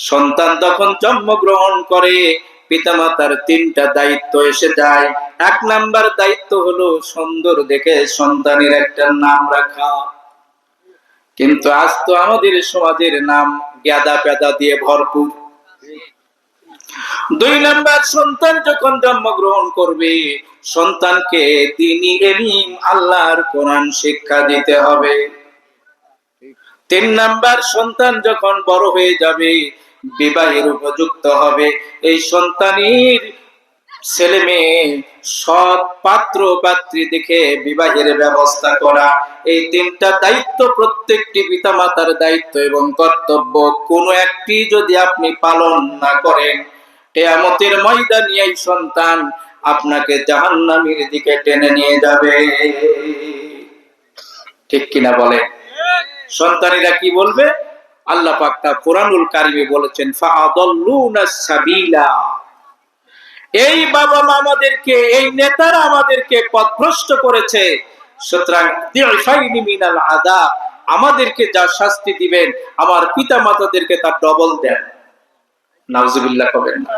সন্তান যখন জন্মগ্রহণ করে পিতামাতার তিনটা দায়িত্ব এসে যায়। এক নাম্বার দায়িত্ব হলো সুন্দর দেখে সন্তানের একটা নাম রাখা। কিন্তু আজ তো আমাদের সমাজের নাম গ্যাদা প্যাদা দিয়ে ভরপুর। দুই নাম্বার, সন্তান যখন জন্মগ্রহণ করবে সন্তানকে দ্বীনি ইলম আল্লাহর কোরআন শিক্ষা দিতে হবে। তিন নাম্বার, সন্তান যখন বড় হয়ে যাবে বিবাহের উপযুক্ত হবে, এই সন্তানের ছেলে মেয়ে সৎ পাত্র পাত্রী দেখে বিবাহের ব্যবস্থা করা। এই তিনটা দায়িত্ব প্রত্যেকটি পিতামাতার দায়িত্ব এবং কর্তব্য। কোন একটি যদি আপনি পালন না করেন, কিয়ামতের ময়দানে এই সন্তান আপনাকে জাহান্নামের দিকে টেনে নিয়ে যাবে। ঠিক কিনা বলে? সন্তানেরা কি বলবে? আল্লাহ পাক তা কোরআনুল কারিমে বলেছেন, ফাআদাল্লুনাস সাবিলা। এই বাবা মা আমাদেরকে, এই নেতারা আমাদেরকে পথভ্রষ্ট করেছে, সুতরাং দিফাইনি মিনাল আযাব, আমাদেরকে যা শাস্তি দিবেন আমার পিতা মাতাদেরকে তার ডবল দেন। নাউজুবিল্লাহ কবেন না।